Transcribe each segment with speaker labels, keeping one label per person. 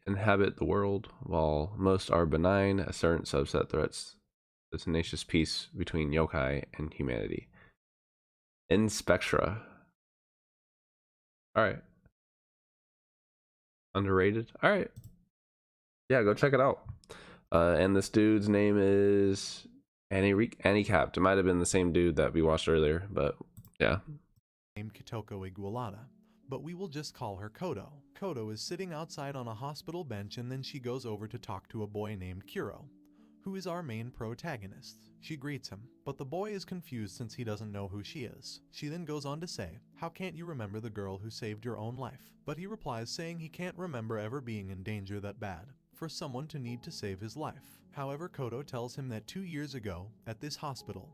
Speaker 1: inhabit the world. While most are benign, a certain subset threats the tenacious peace between yokai and humanity. In Spectra. Alright. Underrated? Alright. Yeah, go check it out. And this dude's name is Annie Capped. It might have been the same dude that we watched earlier, but yeah.
Speaker 2: Named Kitoko Igualada, but we will just call her Kodo. Kodo is sitting outside on a hospital bench, and then she goes over to talk to a boy named Kuro, who is our main protagonist. She greets him, but the boy is confused since he doesn't know who she is. She then goes on to say, "How can't you remember the girl who saved your own life?" But he replies saying he can't remember ever being in danger that bad for someone to need to save his life. However, Kodo tells him that 2 years ago, at this hospital,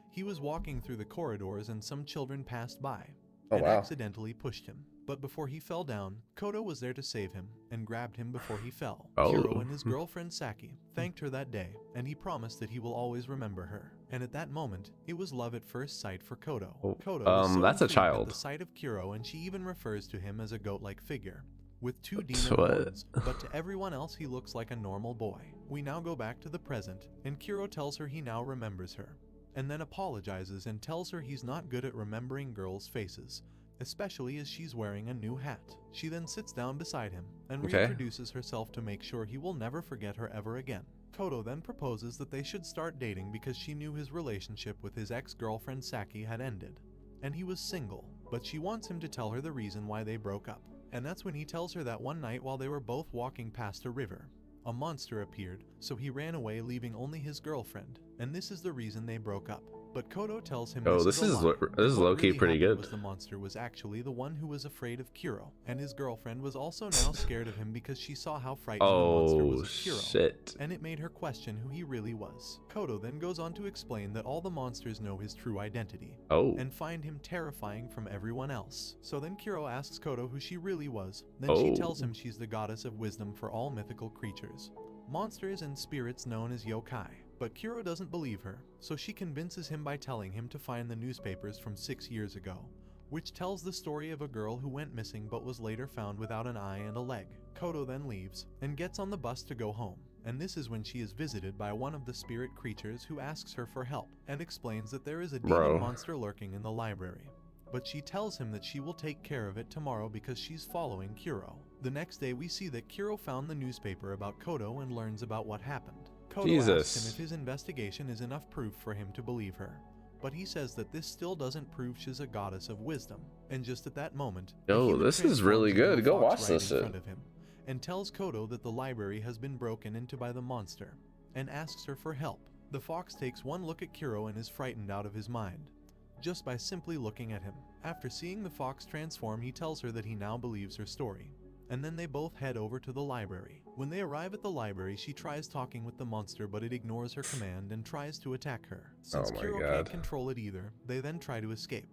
Speaker 2: he was walking through the corridors and some children passed by
Speaker 1: Oh
Speaker 2: and
Speaker 1: wow.
Speaker 2: accidentally pushed him. But before he fell down, Kodo was there to save him and grabbed him before he fell. Kuro
Speaker 1: Oh.
Speaker 2: and his girlfriend Saki thanked her that day, and he promised that he will always remember her. And at that moment, it was love at first sight for Kodo.
Speaker 1: Oh,
Speaker 2: Kodo is so
Speaker 1: that's a
Speaker 2: intrigued at
Speaker 1: child.
Speaker 2: the sight of Kuro, and she even refers to him as a goat-like figure with 2 demon
Speaker 1: So what?
Speaker 2: horns, but to everyone else he looks like a normal boy. We now go back to the present, and Kuro tells her he now remembers her, and then apologizes and tells her he's not good at remembering girls' faces, especially as she's wearing a new hat. She then sits down beside him and
Speaker 1: Okay.
Speaker 2: reintroduces herself to make sure he will never forget her ever again. Kodo then proposes that they should start dating because she knew his relationship with his ex-girlfriend Saki had ended, and he was single, but she wants him to tell her the reason why they broke up. And that's when he tells her that one night while they were both walking past a river, a monster appeared, so he ran away leaving only his girlfriend, and this is the reason they broke up. But Kodo tells him
Speaker 1: Oh,
Speaker 2: this is a lie.
Speaker 1: this is
Speaker 2: What
Speaker 1: low key
Speaker 2: really
Speaker 1: pretty
Speaker 2: happened
Speaker 1: good.
Speaker 2: was the monster was actually the one who was afraid of Kuro, and his girlfriend was also now scared of him because she saw how frightened the monster was
Speaker 1: Oh
Speaker 2: of Kuro,
Speaker 1: shit.
Speaker 2: and it made her question who he really was. Kodo then goes on to explain that all the monsters know his true identity
Speaker 1: Oh.
Speaker 2: and find him terrifying from everyone else. So then Kuro asks Kodo who she really was. Then she tells him she's the goddess of wisdom for all mythical creatures, monsters and spirits known as yokai. But Kuro doesn't believe her, so she convinces him by telling him to find the newspapers from 6 years ago, which tells the story of a girl who went missing but was later found without an eye and a leg. Kodo then leaves and gets on the bus to go home, and this is when she is visited by one of the spirit creatures who asks her for help and explains that there is a demon monster lurking in the library. But she tells him that she will take care of it tomorrow because she's following Kuro. The next day we see that Kuro found the newspaper about Kodo and learns about what happened. Kodo asks him if his investigation is enough proof for him to believe her, but he says that this still doesn't prove she's a goddess of wisdom. And just at that moment,
Speaker 1: Yo, this is really good. Go watch this shit.
Speaker 2: in front of him and tells Kodo that the library has been broken into by the monster and asks her for help. The fox takes one look at Kuro and is frightened out of his mind just by simply looking at him. After seeing the fox transform, he tells her that he now believes her story, and then they both head over to the library. When they arrive at the library, she tries talking with the monster, but it ignores her command and tries to attack her. Since Kuro can't control it either, they then try to escape.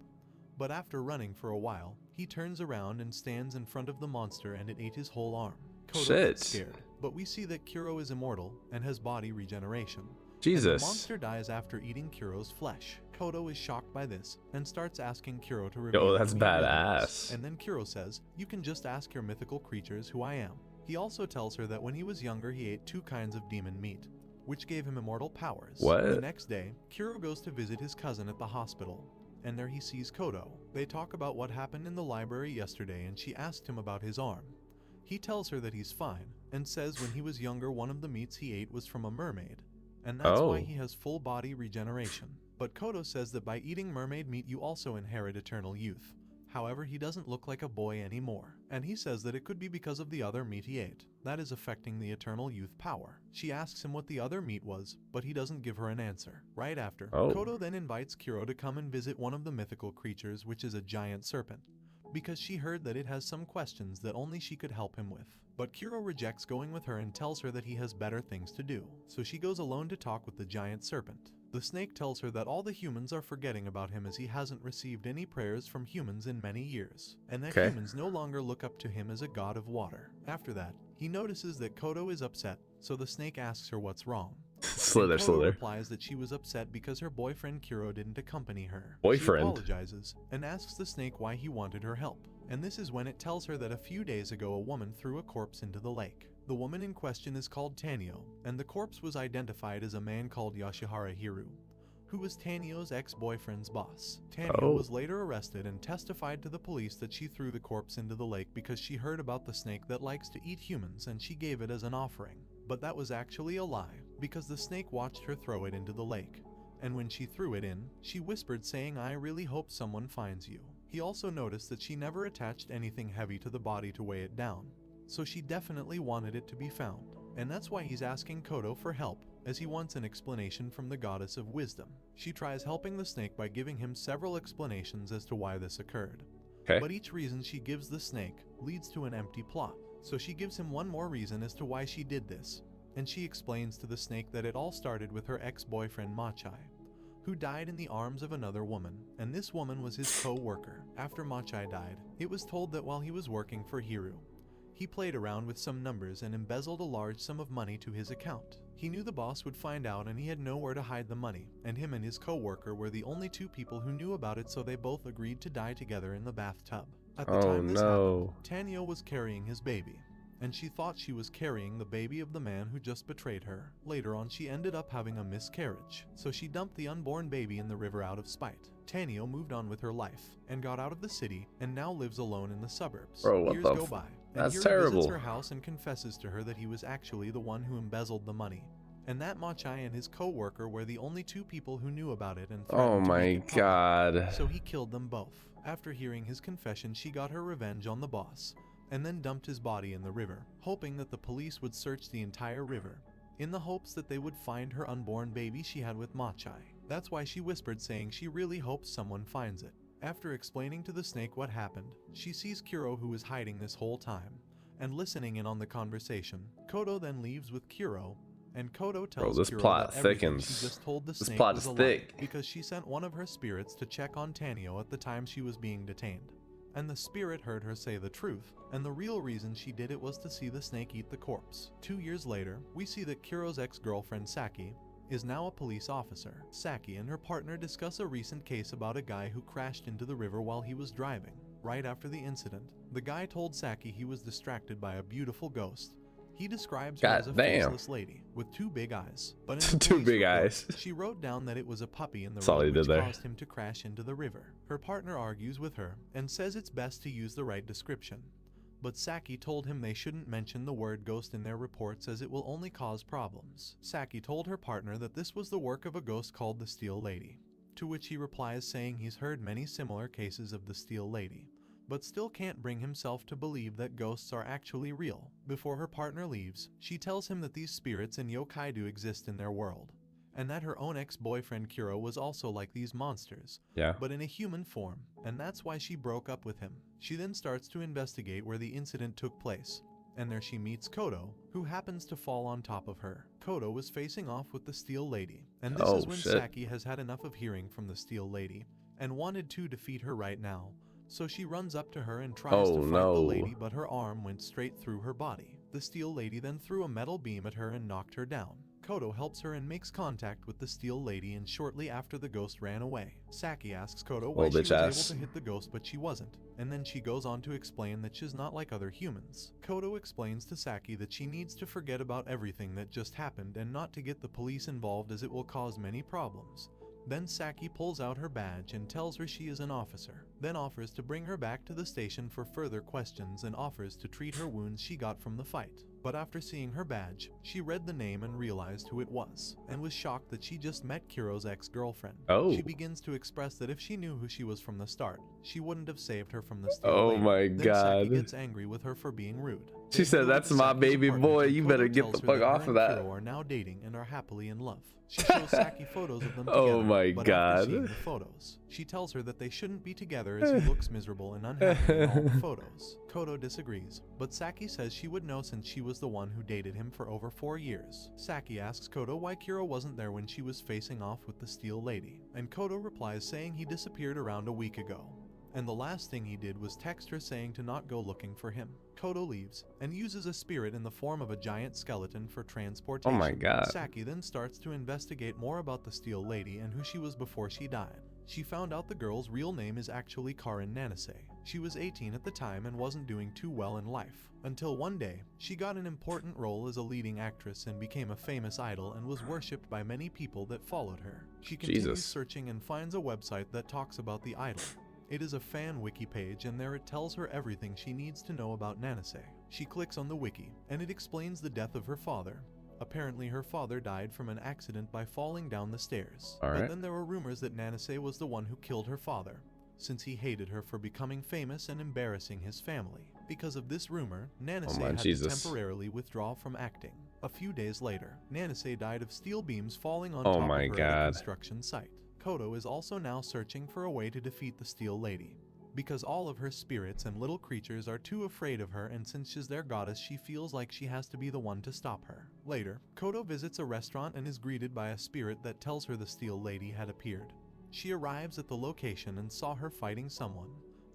Speaker 2: But after running for a while, he turns around and stands in front of the monster, and it ate his whole arm. Kodo gets scared, but we see that Kuro is immortal and has body regeneration.
Speaker 1: Jesus.
Speaker 2: And the monster dies after eating Kuro's flesh. Kodo is shocked by this and starts asking Kuro to reveal.
Speaker 1: Yo, that's badass.
Speaker 2: And then Kuro says, "You can just ask your mythical creatures who I am." He also tells her that when he was younger he ate 2 kinds of demon meat, which gave him immortal powers.
Speaker 1: What?
Speaker 2: The next day, Kuro goes to visit his cousin at the hospital, and there he sees Kodo. They talk about what happened in the library yesterday, and she asked him about his arm. He tells her that he's fine, and says when he was younger one of the meats he ate was from a mermaid, and that's why he has full body regeneration. But Kodo says that by eating mermaid meat you also inherit eternal youth. However, he doesn't look like a boy anymore, and he says that it could be because of the other meat he ate that is affecting the eternal youth power. She asks him what the other meat was, but he doesn't give her an answer. Right after, Kodo then invites Kuro to come and visit one of the mythical creatures, which is a giant serpent, because she heard that it has some questions that only she could help him with. But Kuro rejects going with her and tells her that he has better things to do, so she goes alone to talk with the giant serpent. The snake tells her that all the humans are forgetting about him as he hasn't received any prayers from humans in many years, and that humans no longer look up to him as a god of water. After that, he notices that Kodo is upset, so the snake asks her what's wrong. Kodo replies that she was upset because her boyfriend Kuro didn't accompany her. She apologizes and asks the snake why he wanted her help, and this is when it tells her that a few days ago a woman threw a corpse into the lake. The woman in question is called Tanio, and the corpse was identified as a man called Yoshihara Hiru, who was Tanio's ex-boyfriend's boss. Tanio was later arrested and testified to the police that she threw the corpse into the lake because she heard about the snake that likes to eat humans and she gave it as an offering. But that was actually a lie, because the snake watched her throw it into the lake. And when she threw it in, she whispered saying, "I really hope someone finds you." He also noticed that she never attached anything heavy to the body to weigh it down, so she definitely wanted it to be found. And that's why he's asking Kodo for help, as he wants an explanation from the goddess of wisdom. She tries helping the snake by giving him several explanations as to why this occurred.
Speaker 1: Okay.
Speaker 2: But each reason she gives the snake leads to an empty plot. So she gives him one more reason as to why she did this, and she explains to the snake that it all started with her ex-boyfriend Machai, who died in the arms of another woman, and this woman was his co-worker. After Machai died, it was told that while he was working for Hiru, he played around with some numbers and embezzled a large sum of money to his account. He knew the boss would find out and he had nowhere to hide the money, and him and his co-worker were the only two people who knew about it, so they both agreed to die together in the bathtub. At the time this happened, Tanio was carrying his baby, and she thought she was carrying the baby of the man who just betrayed her. Later on, she ended up having a miscarriage, so she dumped the unborn baby in the river out of spite. Tanio moved on with her life and got out of the city and now lives alone in the suburbs.
Speaker 1: Bro, what
Speaker 2: Years
Speaker 1: the
Speaker 2: go by, and
Speaker 1: That's
Speaker 2: Hiru
Speaker 1: terrible.
Speaker 2: visits her house and confesses to her that he was actually the one who embezzled the money, and that Machai and his co-worker were the only two people who knew about it and threatened
Speaker 1: Oh
Speaker 2: to
Speaker 1: my
Speaker 2: make it public.
Speaker 1: god.
Speaker 2: So he killed them both. After hearing his confession, she got her revenge on the boss, and then dumped his body in the river, hoping that the police would search the entire river, in the hopes that they would find her unborn baby she had with Machai. That's why she whispered, saying she really hopes someone finds it. After explaining to the snake what happened, she sees Kuro, who was hiding this whole time, and listening in on the conversation. Kodo then leaves with Kuro, and Kodo tells
Speaker 1: this
Speaker 2: Kuro
Speaker 1: plot
Speaker 2: that everything
Speaker 1: thickens.
Speaker 2: she just told the
Speaker 1: This
Speaker 2: snake
Speaker 1: plot
Speaker 2: was
Speaker 1: is
Speaker 2: a lie,
Speaker 1: thick.
Speaker 2: because she sent one of her spirits to check on Tanio at the time she was being detained. And the spirit heard her say the truth, and the real reason she did it was to see the snake eat the corpse. 2 years later, we see that Kuro's ex-girlfriend Saki is now a police officer. Saki and her partner discuss a recent case about a guy who crashed into the river while he was driving. Right after the incident, the guy told Saki he was distracted by a beautiful ghost. He describes her as a faceless lady with 2 big eyes. But in the
Speaker 1: Two
Speaker 2: police
Speaker 1: big
Speaker 2: report,
Speaker 1: eyes.
Speaker 2: she wrote down that it was a puppy in the
Speaker 1: That's all he
Speaker 2: road
Speaker 1: did
Speaker 2: which
Speaker 1: there.
Speaker 2: caused him to crash into the river. Her partner argues with her and says it's best to use the right description. But Saki told him they shouldn't mention the word ghost in their reports as it will only cause problems. Saki told her partner that this was the work of a ghost called the Steel Lady, to which he replies saying he's heard many similar cases of the Steel Lady, but still can't bring himself to believe that ghosts are actually real. Before her partner leaves, she tells him that these spirits and yokai do exist in their world, and that her own ex-boyfriend Kuro was also like these monsters,
Speaker 1: Yeah.
Speaker 2: but in a human form, and that's why she broke up with him. She then starts to investigate where the incident took place, and there she meets Kodo, who happens to fall on top of her. Kodo was facing off with the Steel Lady, and this is when
Speaker 1: shit.
Speaker 2: Saki has had enough of hearing from the Steel Lady, and wanted to defeat her right now. So she runs up to her and tries to fight the lady, but her arm went straight through her body. The Steel Lady then threw a metal beam at her and knocked her down. Kodo helps her and makes contact with the Steel Lady, and shortly after the ghost ran away. Saki asks Kodo why she was able to hit the ghost but she wasn't, and then she goes on to explain that she's not like other humans. Kodo explains to Saki that she needs to forget about everything that just happened and not to get the police involved as it will cause many problems. Then Saki pulls out her badge and tells her she is an officer, then offers to bring her back to the station for further questions and offers to treat her wounds she got from the fight. But after seeing her badge, she read the name and realized who it was, and was shocked that she just met Kuro's ex-girlfriend. She begins to express that if she knew who she was from the start, she wouldn't have saved her from the Steel Lady.
Speaker 1: My
Speaker 2: then
Speaker 1: god.
Speaker 2: Saki gets angry with her for being rude.
Speaker 1: She said, "That's my baby boy, you better get the fuck off of that."
Speaker 2: Kuro are now dating and are happily in love. She shows Saki photos of them together,
Speaker 1: Oh my
Speaker 2: but
Speaker 1: god.
Speaker 2: after seeing the photos, she tells her that they shouldn't be together as he looks miserable and unhappy in all the photos. Kodo disagrees, but Saki says she would know since she was the one who dated him for over 4 years. Saki asks Kodo why Kuro wasn't there when she was facing off with the Steel Lady, and Kodo replies saying he disappeared around a week ago, and the last thing he did was text her saying to not go looking for him. Kodo leaves and uses a spirit in the form of a giant skeleton for transportation.
Speaker 1: Oh my god.
Speaker 2: Saki then starts to investigate more about the Steel Lady and who she was before she died. She found out the girl's real name is actually Karin Nanase. She was 18 at the time and wasn't doing too well in life. Until one day, she got an important role as a leading actress and became a famous idol and was worshipped by many people that followed her. She continues
Speaker 1: Jesus.
Speaker 2: searching and finds a website that talks about the idol. It is a fan wiki page, and there it tells her everything she needs to know about Nanase. She clicks on the wiki, and it explains the death of her father. Apparently her father died from an accident by falling down the stairs.
Speaker 1: Alright.
Speaker 2: But then there were rumors that Nanase was the one who killed her father, since he hated her for becoming famous and embarrassing his family. Because of this rumor, Nanase had
Speaker 1: Jesus.
Speaker 2: to temporarily withdraw from acting. A few days later, Nanase died of steel beams falling on
Speaker 1: Oh
Speaker 2: top
Speaker 1: my
Speaker 2: of her at a
Speaker 1: God.
Speaker 2: construction site. Kodo is also now searching for a way to defeat the Steel Lady, because all of her spirits and little creatures are too afraid of her, and since she's their goddess, she feels like she has to be the one to stop her. Later, Kodo visits a restaurant and is greeted by a spirit that tells her the Steel Lady had appeared. She arrives at the location and saw her fighting someone,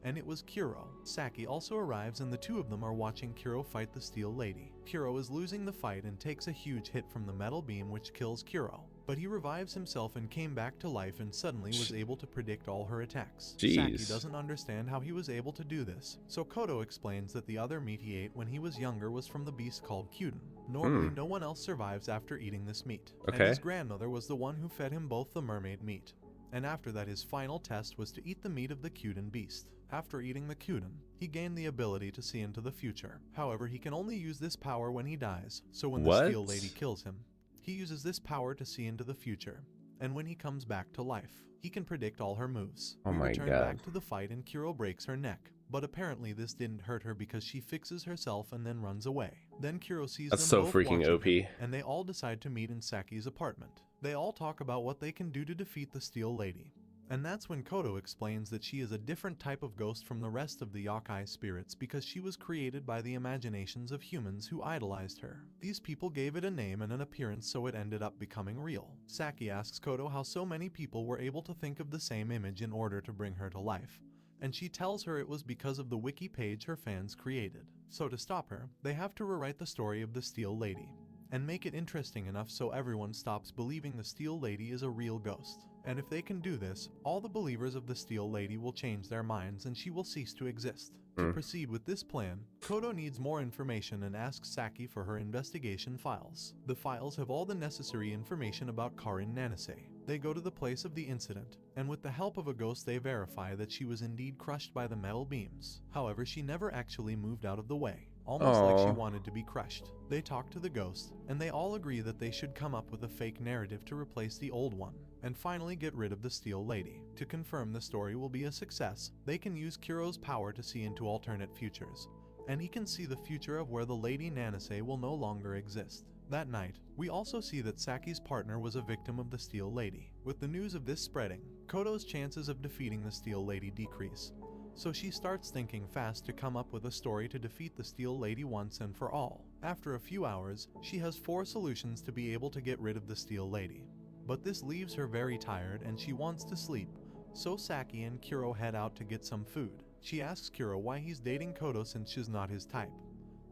Speaker 2: and it was Kuro. Saki also arrives and the two of them are watching Kuro fight the Steel Lady. Kuro is losing the fight and takes a huge hit from the metal beam which kills Kuro, but he revives himself and came back to life and suddenly was able to predict all her attacks.
Speaker 1: Jeez.
Speaker 2: Saki doesn't understand how he was able to do this, so Kodo explains that the other meat he ate when he was younger was from the beast called Kyuden. Normally no one else survives after eating this meat, and
Speaker 1: Okay.
Speaker 2: his grandmother was the one who fed him both the mermaid meat. And after that his final test was to eat the meat of the Kyuden beast. After eating the Kyuden, he gained the ability to see into the future. However, he can only use this power when he dies, so when the Steel Lady kills him, he uses this power to see into the future. And when he comes back to life, he can predict all her moves.
Speaker 1: Oh
Speaker 2: We
Speaker 1: my
Speaker 2: return
Speaker 1: God.
Speaker 2: back to the fight and Kuro breaks her neck. But apparently this didn't hurt her because she fixes herself and then runs away. Then Kuro sees
Speaker 1: That's
Speaker 2: them
Speaker 1: so
Speaker 2: both
Speaker 1: freaking
Speaker 2: watching
Speaker 1: OP.
Speaker 2: him, and they all decide to meet in Saki's apartment. They all talk about what they can do to defeat the Steel Lady. And that's when Kodo explains that she is a different type of ghost from the rest of the yokai spirits because she was created by the imaginations of humans who idolized her. These people gave it a name and an appearance, so it ended up becoming real. Saki asks Kodo how so many people were able to think of the same image in order to bring her to life, and she tells her it was because of the wiki page her fans created. So to stop her, they have to rewrite the story of the Steel Lady and make it interesting enough so everyone stops believing the Steel Lady is a real ghost. And if they can do this, all the believers of the Steel Lady will change their minds and she will cease to exist. To proceed with this plan, Kodo needs more information and asks Saki for her investigation files. The files have all the necessary information about Karin Nanase. They go to the place of the incident, and with the help of a ghost they verify that she was indeed crushed by the metal beams. However, she never actually moved out of the way, almost like she
Speaker 1: Aw.
Speaker 2: wanted to be crushed. They talk to the ghost, and they all agree that they should come up with a fake narrative to replace the old one, and finally get rid of the Steel Lady. To confirm the story will be a success, they can use Kuro's power to see into alternate futures, and he can see the future of where the Lady Nanase will no longer exist. That night, we also see that Saki's partner was a victim of the Steel Lady. With the news of this spreading, Kodo's chances of defeating the Steel Lady decrease, so she starts thinking fast to come up with a story to defeat the Steel Lady once and for all. After a few hours, she has 4 solutions to be able to get rid of the Steel Lady. But this leaves her very tired and she wants to sleep, so Saki and Kuro head out to get some food. She asks Kuro why he's dating Kodo since she's not his type,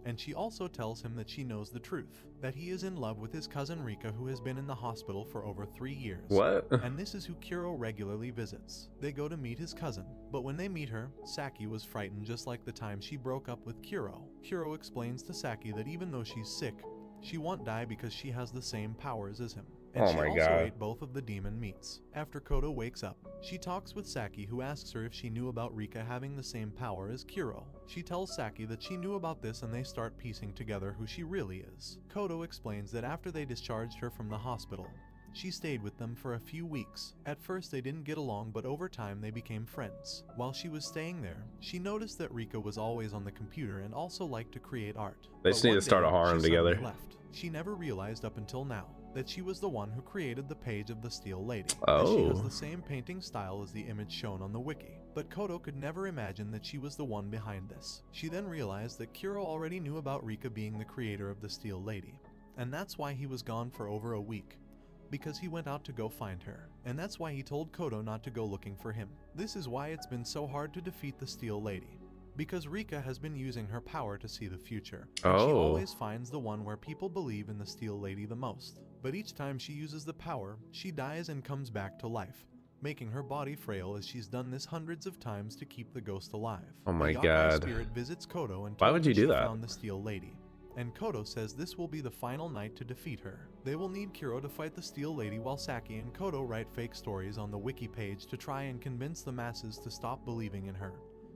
Speaker 2: and she also tells him that she knows the truth, that he is in love with his cousin Rika, who has been in the hospital for over 3 years.
Speaker 1: What?
Speaker 2: And this is who Kuro regularly visits. They go to meet his cousin, but when they meet her, Saki was frightened just like the time she broke up with Kuro. Kuro explains to Saki that even though she's sick, she won't die because she has the same powers as him. And
Speaker 1: Oh
Speaker 2: she
Speaker 1: my
Speaker 2: also
Speaker 1: God.
Speaker 2: ate both of the demon meats. After Kodo wakes up, she talks with Saki, who asks her if she knew about Rika having the same power as Kuro. She tells Saki that she knew about this and they start piecing together who she really is. Kodo explains that after they discharged her from the hospital, she stayed with them for a few weeks. At first they didn't get along, but over time they became friends. While she was staying there, she noticed that Rika was always on the computer and also liked to create art.
Speaker 1: They
Speaker 2: But
Speaker 1: just need
Speaker 2: one
Speaker 1: to start a
Speaker 2: day,
Speaker 1: harem
Speaker 2: she suddenly
Speaker 1: together.
Speaker 2: left. She never realized up until now that she was the one who created the page of the Steel Lady, as she has
Speaker 1: Oh.
Speaker 2: the same painting style as the image shown on the wiki. But Kodo could never imagine that she was the one behind this. She then realized that Kuro already knew about Rika being the creator of the Steel Lady, and that's why he was gone for over a week, because he went out to go find her, and that's why he told Kodo not to go looking for him. This is why it's been so hard to defeat the Steel Lady, because Rika has been using her power to see the future, and she
Speaker 1: Oh.
Speaker 2: always finds the one where people believe in the Steel Lady the most. But each time she uses the power, she dies and comes back to life, making her body frail as she's done this hundreds of times to keep the ghost alive.
Speaker 1: Oh my
Speaker 2: the Yakai
Speaker 1: God.
Speaker 2: spirit visits Kodo and
Speaker 1: Why
Speaker 2: tells
Speaker 1: would
Speaker 2: her
Speaker 1: you do
Speaker 2: she
Speaker 1: that?
Speaker 2: found the Steel Lady. And Kodo says this will be the final night to defeat her. They will need Kuro to fight the Steel Lady while Saki and Kodo write fake stories on the wiki page to try and convince the masses to stop believing in her.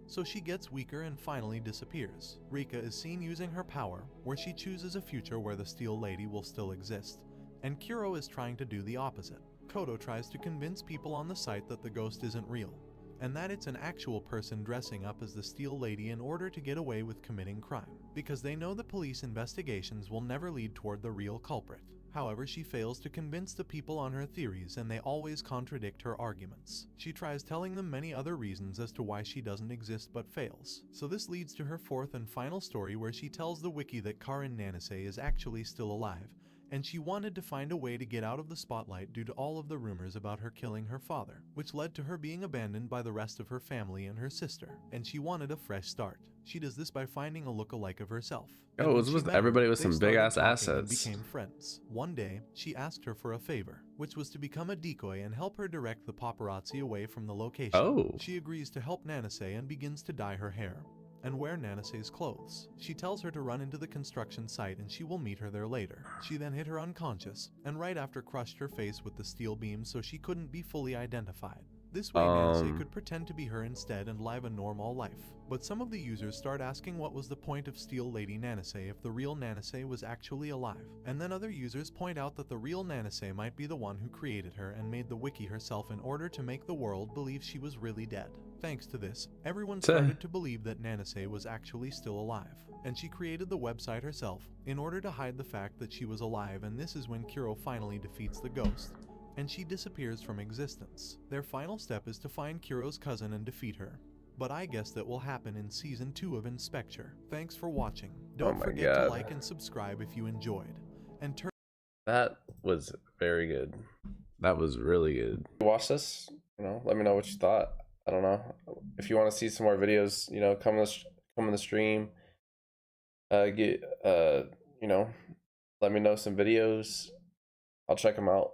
Speaker 2: So she gets weaker and finally disappears. Rika is seen using her power, where she chooses a future where the Steel Lady will still exist. And Kuro is trying to do the opposite. Kodo tries to convince people on the site that the ghost isn't real, and that it's an actual person dressing up as the Steel Lady in order to get away with committing crime, because they know the police investigations will never lead toward the real culprit. However, she fails to convince the people on her theories, and they always contradict her arguments. She tries telling them many other reasons as to why she doesn't exist but fails. So this leads to her fourth and final story, where she tells the wiki that Karin Nanase is actually still alive, and she wanted to find a way to get out of the spotlight due to all of the rumors about her killing her father, which led to her being abandoned by the rest of her family and her sister, and she wanted a fresh start. She does this by finding a look-alike of herself. And
Speaker 1: Oh,
Speaker 2: when
Speaker 1: it
Speaker 2: she
Speaker 1: was
Speaker 2: met
Speaker 1: everybody
Speaker 2: her,
Speaker 1: with
Speaker 2: they
Speaker 1: some big
Speaker 2: started
Speaker 1: ass
Speaker 2: talking and
Speaker 1: assets.
Speaker 2: became friends. One day, she asked her for a favor, which was to become a decoy and help her direct the paparazzi away from the location.
Speaker 1: Oh.
Speaker 2: She agrees to help Nanase and begins to dye her hair and wear Nanase's clothes. She tells her to run into the construction site and she will meet her there later. She then hit her unconscious, and right after crushed her face with the steel beam so she couldn't be fully identified. This way Nanase could pretend to be her instead and live a normal life. But some of the users start asking what was the point of Steel Lady Nanase if the real Nanase was actually alive. And then other users point out that the real Nanase might be the one who created her and made the wiki herself in order to make the world believe she was really dead. Thanks to this, everyone started to believe that Nanase was actually still alive, and she created the website herself in order to hide the fact that she was alive, and this is when Kuro finally defeats the ghost, and she disappears from existence. Their final step is to find Kuro's cousin and defeat her. But I guess that will happen in Season 2 of Inspecture. Thanks for watching. Don't forget to like and subscribe if you enjoyed. And
Speaker 1: that was very good. That was really good. Watch this, let me know what you thought. I don't know. If you want to see some more videos, come in the stream. Let me know some videos. I'll check them out.